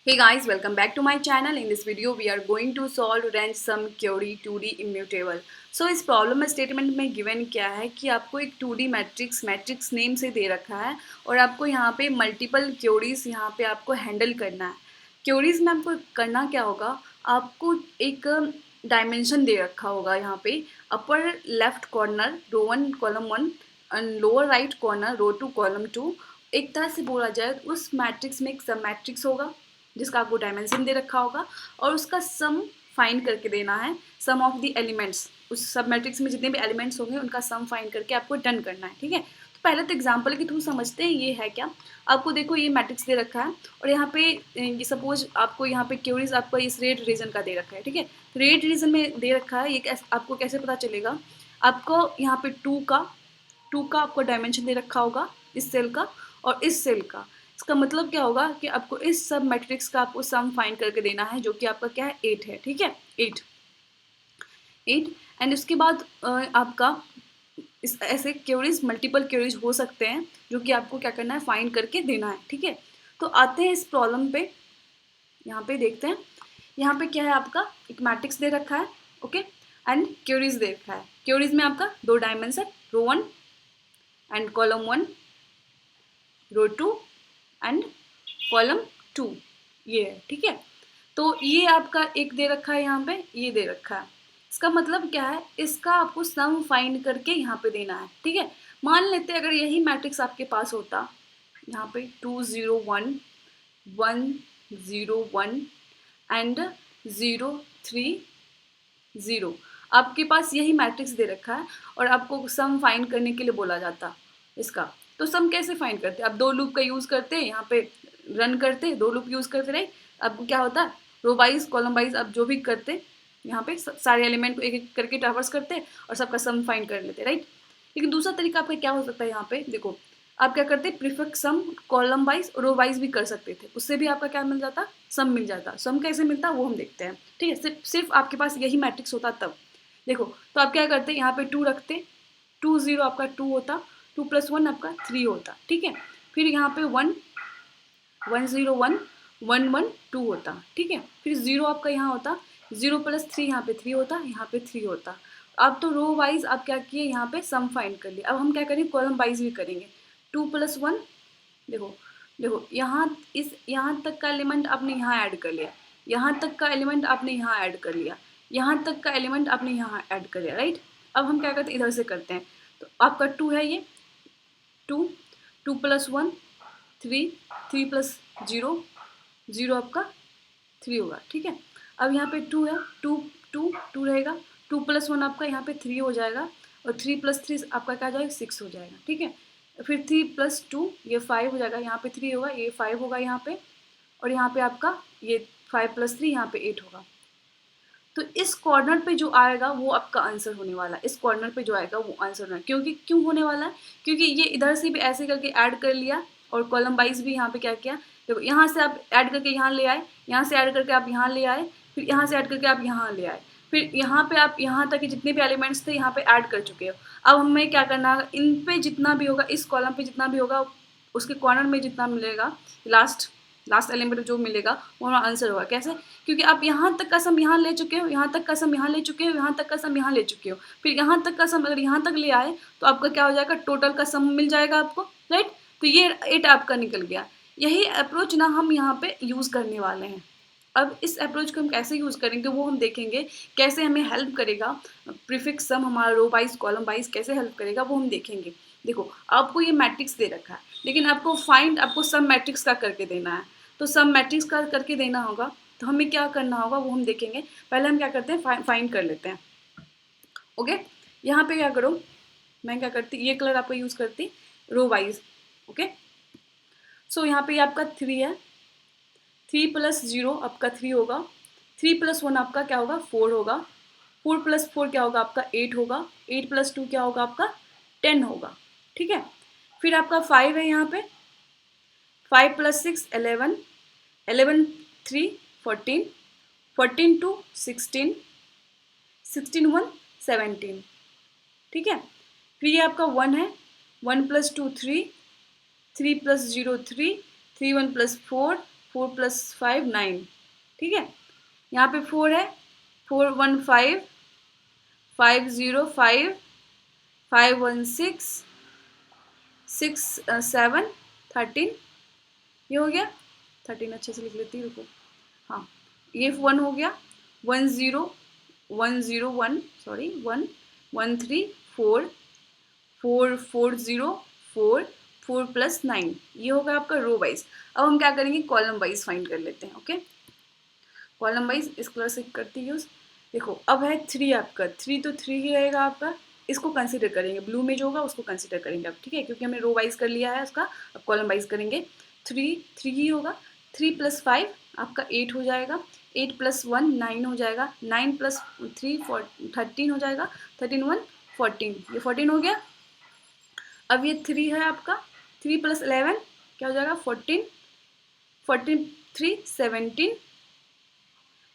Hey guys, welcome back to my channel. In this video, we are going to solve range sum query 2D immutable. So इस problem statement में given क्या है कि आपको एक 2D matrix name से दे रखा है और आपको यहाँ पे मल्टीपल क्योरीज यहाँ पे आपको हैंडल करना है। क्योरीज में आपको करना क्या होगा, आपको एक डायमेंशन दे रखा होगा यहाँ पे upper left corner row 1 column 1 and lower right corner row 2 column 2। एक तरह से बोला जाए तो उस मैट्रिक्स में एक सब मैट्रिक्स होगा जिसका आपको डायमेंशन दे रखा होगा और उसका सम फाइंड करके देना है। सम ऑफ द एलिमेंट्स, उस सब मैट्रिक्स में जितने भी एलिमेंट्स होंगे उनका सम फाइंड करके आपको डन करना है। ठीक है, तो पहले तो एग्जांपल के थ्रू समझते हैं ये है क्या। आपको देखो ये मैट्रिक्स दे रखा है और यहाँ पे ये सपोज आपको यहाँ पे क्यूरीज आपको इस रेड रीजन का दे रखा है। ठीक है, रेड रीजन में दे रखा है, ये आपको कैसे पता चलेगा, आपको यहाँ पे टू का आपको डायमेंशन दे रखा होगा इस सेल का और इस सेल का। इसका मतलब क्या होगा कि आपको इस सब मैट्रिक्स का आपको सम फाइंड करके देना है जो कि आपका क्या है 8 है। ठीक है, 8 एंड उसके बाद आपका इस ऐसे क्यूरीज मल्टीपल क्यूरीज हो सकते हैं जो कि आपको क्या करना है फाइंड करके देना है। ठीक है, तो आते हैं इस प्रॉब्लम पे, यहाँ पे देखते हैं। यहाँ पे क्या है, आपका एक मैट्रिक्स दे रखा है, ओके, एंड क्यूरीज दे रखा है। क्यूरीज में आपका दो dimension row 1 and column 1, row 2 and column 2 ये है। ठीक है, तो ये आपका एक दे रखा है, यहाँ पे ये दे रखा है। इसका मतलब क्या है, इसका आपको सम फाइंड करके यहाँ पे देना है। ठीक है, मान लेते हैं अगर यही मैट्रिक्स आपके पास होता, यहाँ पे 2 0 1 1 0 1 एंड 0 3 0, आपके पास यही मैट्रिक्स दे रखा है और आपको सम फाइंड करने के लिए बोला जाता इसका। तो सम कैसे फाइंड करते, आप दो लूप का यूज़ करते हैं, यहाँ पे रन करते, दो लूप यूज़ करते रहे, आपको क्या होता है रो वाइज कॉलम वाइज आप जो भी करते यहाँ पे सारे एलिमेंट को एक एक करके ट्रावर्स करते और सबका सम फाइंड कर लेते, राइट। लेकिन दूसरा तरीका आपका क्या हो सकता है, यहाँ पे देखो आप क्या करते प्रीफिक्स सम कॉलम वाइज रो वाइज भी कर सकते थे, उससे भी आपका क्या मिल जाता, सम मिल जाता। सम कैसे मिलता वो हम देखते हैं। ठीक है, सिर्फ आपके पास यही मैट्रिक्स होता तब देखो, तो आप क्या करते यहाँ पे 2 रखते, 2 0 आपका 2 होता, 2 + 1 आपका 3 होता। ठीक है, फिर यहाँ पे 1 1 0 1 1 1 2 होता। ठीक है, फिर 0 आपका यहाँ होता, 0 + 3 यहाँ पे 3 होता, यहाँ पे 3 होता। अब तो रो वाइज आप क्या किए, यहाँ पे सम फाइंड कर लिए। अब हम क्या करेंगे, कॉलम वाइज भी करेंगे। 2 + 1 देखो देखो यहाँ तक का एलिमेंट आपने यहाँ ऐड कर लिया, यहाँ तक का एलिमेंट आपने यहाँ ऐड कर लिया, यहाँ तक का एलिमेंट आपने यहाँ ऐड कर लिया, राइट। अब हम क्या करते हैं, इधर से करते हैं। तो आपका 2 है, ये 2 2 + 1 3 3 + 0 0 आपका 3 होगा। ठीक है, अब यहाँ पे 2 है, 2 2 2 रहेगा, 2 + 1 आपका यहाँ पे 3 हो जाएगा और 3 + 3 आपका क्या हो जाएगा 6 हो जाएगा। ठीक है, फिर 3 + 2 ये 5 हो जाएगा, यहाँ पे 3 होगा, ये 5 होगा यहाँ पे, और यहाँ पे आपका ये 5 + 3 यहाँ पे 8 होगा। तो इस कॉर्नर पे जो आएगा वो आपका आंसर होने वाला है, इस कॉर्नर पे जो आएगा वो आंसर होना है। क्यों होने वाला है, क्योंकि ये इधर से भी ऐसे करके ऐड कर लिया और कॉलम वाइज भी यहाँ पे क्या किया, देखो यहाँ से आप ऐड करके यहाँ ले आए, यहाँ से ऐड करके आप यहाँ ले आए, फिर यहाँ से ऐड करके आप यहाँ ले आए, फिर यहाँ पे आप यहाँ तक के जितने भी एलिमेंट्स थे यहाँ पे ऐड कर चुके हो। अब हमें क्या करना है, इन पे जितना भी होगा, इस कॉलम पे जितना भी होगा, उसके कॉर्नर में जितना मिलेगा, लास्ट एलिमेंट जो मिलेगा वो हमारा आंसर होगा। कैसे, क्योंकि आप यहाँ तक का सम यहाँ ले चुके हो, यहाँ तक का सम यहाँ ले चुके हो, यहाँ तक का सम यहाँ ले चुके हो, फिर यहाँ तक का सम अगर यहाँ तक ले आए तो आपका क्या हो जाएगा, टोटल का सम मिल जाएगा आपको, राइट। तो ये 8 आपका निकल गया। यही अप्रोच ना हम यहाँ पे यूज़ करने वाले हैं। अब इस अप्रोच को हम कैसे यूज़ करेंगे वो हम देखेंगे, कैसे हमें हेल्प करेगा प्रीफिक्स सम, हमारा रो वाइज कॉलम वाइज कैसे हेल्प करेगा वो हम देखेंगे। देखो आपको ये मैट्रिक्स दे रखा है, लेकिन आपको सब मैट्रिक्स का करके देना है। तो सब मैट्रिक्स का करके देना होगा, तो हमें क्या करना होगा वो हम देखेंगे। पहले हम क्या करते हैं, फाइंड कर लेते हैं। ओके, यहाँ पे क्या करो, मैं क्या करती, ये कलर आपको यूज़ करती रो वाइज। ओके, सो यहाँ पे आपका 3 है, 3 + 0 आपका 3 होगा, 3 + 1 आपका क्या होगा 4 होगा, 4 + 4 क्या होगा आपका 8 होगा, 8 + 2 क्या होगा आपका 10 होगा। ठीक है, फिर आपका 5 है यहाँ पे, 5 + 6 11, 11 3 14, 14 2 16, 16 1 17। ठीक है, फिर ये आपका 1 है, 1 + 2 3, 3 + 0 3, 3 1 + 4 4 + 5 9, ठीक है। यहाँ पे 4 है, 4 1 5, 5 0 5, 5 1 6, 6 7 13, ये हो गया 13, अच्छे से लिख लेती हूँ, रुको, हाँ ये 1 हो गया, 1 0 1 0 1 सॉरी 1 1 3 4 4 4 0 4 4 + 9, ये होगा आपका रो वाइज। अब हम क्या करेंगे, कॉलम वाइज फाइंड कर लेते हैं। ओके, कॉलम वाइज इस कलर से करती यूज। देखो अब है 3 आपका, 3 तो 3 ही रहेगा आपका, इसको कंसीडर करेंगे, ब्लू में जो होगा उसको कंसीडर करेंगे अब, ठीक है, क्योंकि हमने रो वाइज कर लिया है उसका। अब कॉलम वाइज करेंगे, 3 ही होगा, 3 + 5 आपका 8 हो जाएगा, 8 + 1 9 हो जाएगा, 9 + 3 13 हो जाएगा, 13 1 14, ये 14 हो गया। अब ये 3 है आपका, 3 + 11 क्या हो जाएगा 14, 14 3 17,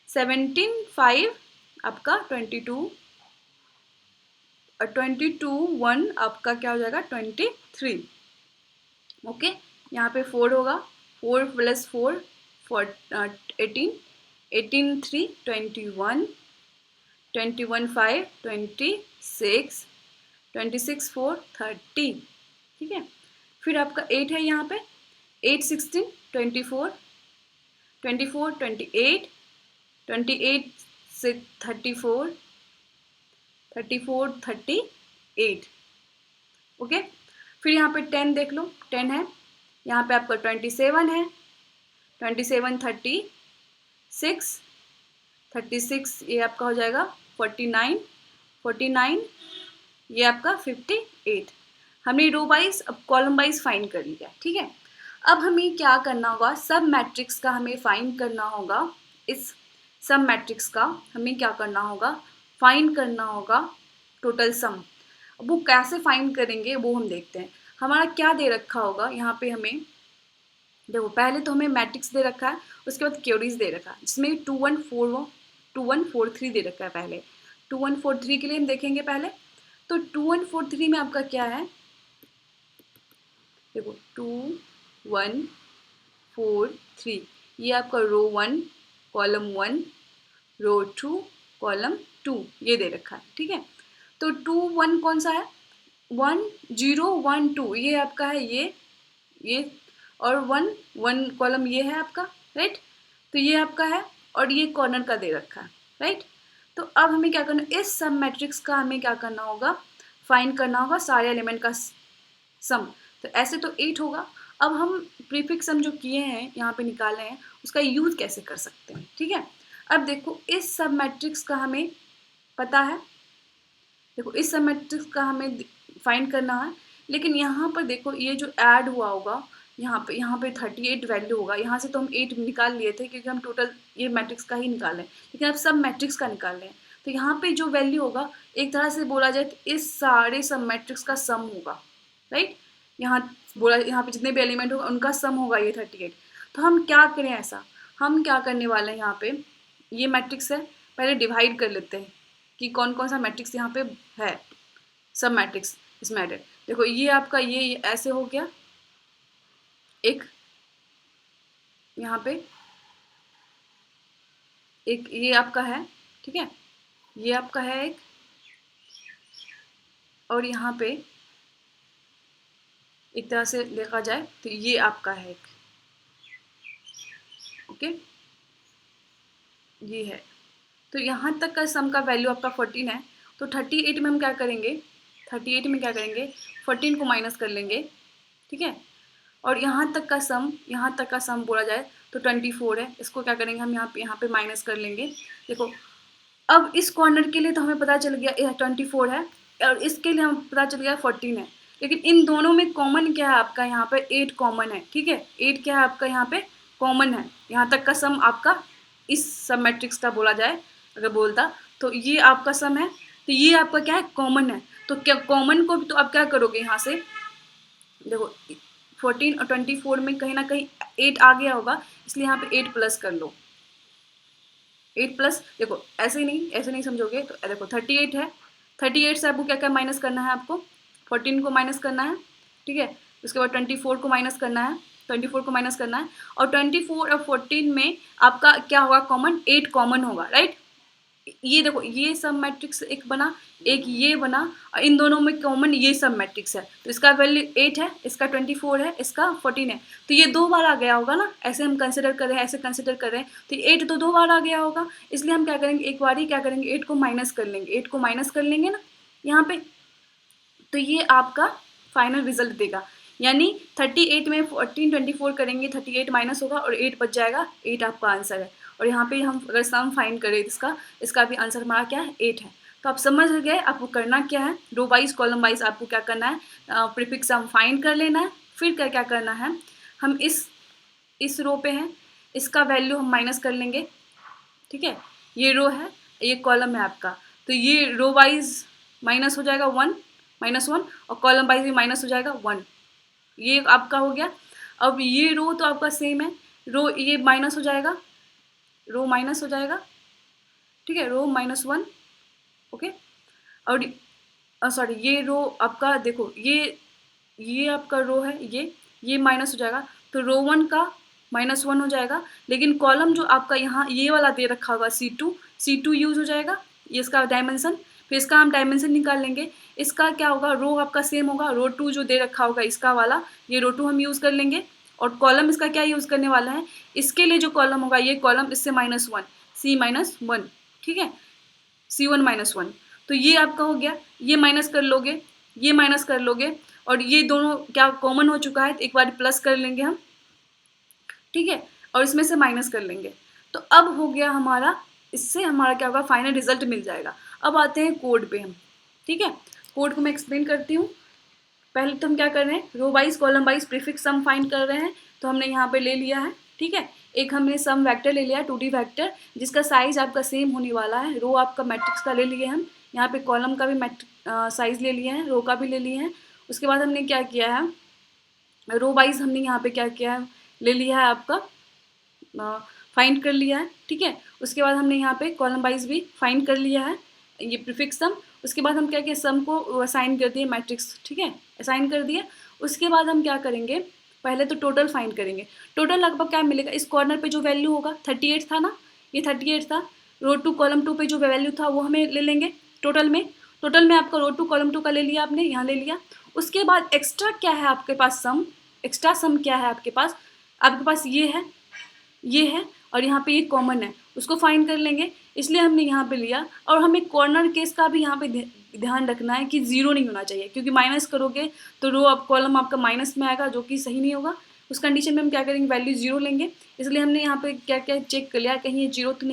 17 5 आपका 22, और 22 1 आपका क्या हो जाएगा 23। ओके, यहाँ पे 4 होगा, 4 + 4 18, 18 3 21, 21 5 26, 26 4 30, ठीक है। फिर आपका 8 है यहाँ पे, 8 16 24, 24 28, 28 से 34, 34 38, ओके। फिर यहाँ पे 10 देख लो, 10 है, यहाँ पे आपका 27 है, 27 36, 36 ये आपका हो जाएगा 49, 49 ये आपका 58। हमने रो वाइज अब कॉलम वाइज फाइंड कर लिया, ठीक है। अब हमें क्या करना होगा, सब मैट्रिक्स का हमें फाइंड करना होगा। इस सब मैट्रिक्स का हमें क्या करना होगा, फाइंड करना होगा टोटल सम। अब वो कैसे फाइंड करेंगे वो हम देखते हैं। हमारा क्या दे रखा होगा यहाँ पे, हमें देखो पहले तो हमें मैट्रिक्स दे रखा है, उसके बाद क्योरीज दे रखा है, जिसमें 2 1 4 3 दे रखा है। पहले 2 1 4 3 के लिए हम देखेंगे पहले, तो 2 1 4 3 में आपका क्या है, देखो 2 1 4 3, ये आपका रो 1 कॉलम 1, रो 2 कॉलम 2 ये दे रखा है, ठीक है। तो 2 1 कौन सा है, 1 0 1 2, ये आपका है, ये और 1 1 कॉलम ये है आपका, राइट। तो ये आपका है, और ये कॉर्नर का दे रखा है, राइट। तो अब हमें क्या करना, इस सब मैट्रिक्स का हमें क्या करना होगा, फाइंड करना होगा सारे एलिमेंट का सम। तो ऐसे तो 8 होगा। अब हम प्रीफिक्स सम जो किए हैं यहाँ पे निकाले हैं, उसका यूज कैसे कर सकते हैं, ठीक है। अब देखो इस सब मैट्रिक्स का हमें पता है, देखो इस सब मैट्रिक्स का हमें फाइंड करना है, लेकिन यहाँ पर देखो ये जो ऐड हुआ होगा, यहाँ पे 38 वैल्यू होगा। यहाँ से तो हम 8 निकाल लिए थे, क्योंकि हम टोटल ये मैट्रिक्स का ही निकाल रहे हैं, लेकिन अब सब मैट्रिक्स का निकाल रहे हैं। तो यहाँ पे जो वैल्यू होगा, एक तरह से बोला जाए तो इस सारे सब मैट्रिक्स का सम होगा, राइट। यहाँ पे जितने भी एलिमेंट होगा उनका सम होगा ये 38। तो हम क्या करें, ऐसा हम क्या करने वाले हैं, यहाँ पे ये मैट्रिक्स है, पहले डिवाइड कर लेते हैं कि कौन कौन सा मैट्रिक्स यहाँ पे है, सब मैट्रिक्स इसमें एडेड। देखो ये आपका ये ऐसे हो गया, एक यहाँ पे एक ये आपका है, ठीक है, ये आपका है एक, और यहाँ पे एक तरह से देखा जाए तो ये आपका है एक, ओके, ये है। तो यहाँ तक का सम का वैल्यू आपका 14 है। तो 38 में हम क्या करेंगे, 38 में क्या करेंगे, 14 को माइनस कर लेंगे, ठीक है। और यहाँ तक का सम बोला जाए तो 24 है, इसको क्या करेंगे हम यहाँ पे माइनस कर लेंगे। देखो अब इस कॉर्नर के लिए तो हमें पता चल गया 24 है, और इसके लिए हमें पता चल गया 14 है, लेकिन इन दोनों में कॉमन क्या है आपका, यहाँ पे 8 कॉमन है, ठीक है। 8 क्या है आपका यहाँ पे कॉमन है, यहाँ तक का सम आपका इस सब मैट्रिक्स का बोला जाए अगर बोलता, तो ये आपका सम है। तो ये आपका क्या है, कॉमन है। तो क्या कॉमन को भी तो आप क्या करोगे, यहाँ से देखो 14 और 24 में कहीं ना कहीं 8 आ गया होगा, इसलिए यहाँ पे 8 प्लस कर लो, 8 प्लस, देखो ऐसे नहीं समझोगे तो देखो 38 है, 38 से आपको क्या क्या माइनस करना है, आपको 14 को माइनस करना है, ठीक है। उसके बाद 24 को माइनस करना है, 24 को माइनस करना है, और 24 और 14 में आपका क्या होगा कॉमन, 8 कॉमन होगा, राइट। ये देखो ये सब मैट्रिक्स एक बना, एक ये बना, और इन दोनों में कॉमन ये सब मैट्रिक्स है, तो इसका वैल्यू 8 है, इसका 24 है, इसका 14 है, तो ये 2 बार आ गया होगा ना, ऐसे हम कंसिडर कर रहे हैं, ऐसे कंसिडर कर रहे हैं, तो 8 तो 2 बार आ गया होगा, इसलिए हम क्या करेंगे, एक बार ही क्या करेंगे, 8 को माइनस कर लेंगे, 8 को माइनस कर लेंगे ना यहाँ पे, तो ये आपका फाइनल रिजल्ट देगा, यानी 38 में 14 24 करेंगे, 38 माइनस होगा और 8 बच जाएगा, 8 आपका आंसर है। और यहाँ पे हम अगर सम फाइंड करें इसका भी आंसर हमारा क्या है, 8 है। तो आप समझ गए आपको करना क्या है, रो वाइज कॉलम वाइज आपको क्या करना है, प्रीफिक्स सम फाइंड कर लेना है, फिर क्या करना है, हम इस रो पे हैं, इसका वैल्यू हम माइनस कर लेंगे, ठीक है, ये रो है, ये कॉलम है आपका, तो ये रो वाइज माइनस हो जाएगा 1 -1, और कॉलम वाइज भी माइनस हो जाएगा 1, ये आपका हो गया। अब ये रो तो आपका सेम है, रो ये माइनस हो जाएगा, रो माइनस हो जाएगा, ठीक है, रो -1, ओके, और सॉरी ये रो आपका देखो ये आपका रो है, ये माइनस हो जाएगा, तो रो 1 का -1 हो जाएगा, लेकिन कॉलम जो आपका यहाँ ये वाला दे रखा होगा C2 यूज हो जाएगा, ये इसका डायमेंशन, फिर इसका हम डायमेंशन निकाल लेंगे, इसका क्या होगा, रो आपका सेम होगा, रो 2 जो दे रखा होगा इसका वाला, ये रो 2 हम यूज़ कर लेंगे, और कॉलम इसका क्या यूज़ करने वाला है, इसके लिए जो कॉलम होगा ये कॉलम इससे -1, C-1, ठीक है, C1 -1, तो ये आपका हो गया, ये माइनस कर लोगे, ये माइनस कर लोगे, और ये दोनों क्या कॉमन हो चुका है, तो एक बार प्लस कर लेंगे हम, ठीक है, और इसमें से माइनस कर लेंगे, तो अब हो गया हमारा, इससे हमारा क्या होगा, फाइनल रिजल्ट मिल जाएगा। अब आते हैं कोड पे हम, ठीक है, कोड को मैं एक्सप्लेन करती हूँ। पहले तो हम क्या कर रहे हैं, row wise column wise prefix sum find कर रहे हैं, तो हमने यहाँ पे ले लिया है, ठीक है, एक हमने सम वेक्टर ले लिया है 2D वेक्टर, जिसका साइज आपका सेम होने वाला है, रो आपका मैट्रिक्स का ले लिए हम, यहाँ पे कॉलम का भी साइज ले लिए हैं, रो का भी ले लिए हैं। उसके बाद हमने क्या किया है, रो वाइज हमने यहाँ पे क्या किया है, ले लिया है आपका, फाइंड कर लिया है, ठीक है। उसके बाद हमने यहाँ पे कॉलम वाइज भी फाइंड कर लिया है, ये प्रीफिक्स सम। उसके बाद हम क्या किया, सम को असाइन कर दिए मैट्रिक्स, ठीक है, असाइन कर दिया। उसके बाद हम क्या करेंगे, पहले तो टोटल फाइंड करेंगे, टोटल लगभग क्या मिलेगा, इस कॉर्नर पे जो वैल्यू होगा 38 था ना, ये 38 था, रो 2 कॉलम 2 पे जो वैल्यू था वो हमें ले लेंगे टोटल में आपका रो 2 कॉलम 2 का ले लिया आपने, यहाँ ले लिया। उसके बाद एक्स्ट्रा क्या है आपके पास, सम, एक्स्ट्रा सम क्या है आपके पास ये है और यहाँ पे ये कॉमन है, उसको फाइंड कर लेंगे, इसलिए हमने यहाँ पे लिया। और हमें कॉर्नर केस का भी यहाँ पे ध्यान रखना है कि 0 नहीं होना चाहिए, क्योंकि माइनस करोगे तो रो अब कॉलम आपका माइनस में आएगा, जो कि सही नहीं होगा। उस कंडीशन में हम क्या करेंगे, वैल्यू 0 लेंगे, इसलिए हमने यहाँ पे क्या क्या चेक कर लिया, कहीं ये 0 तो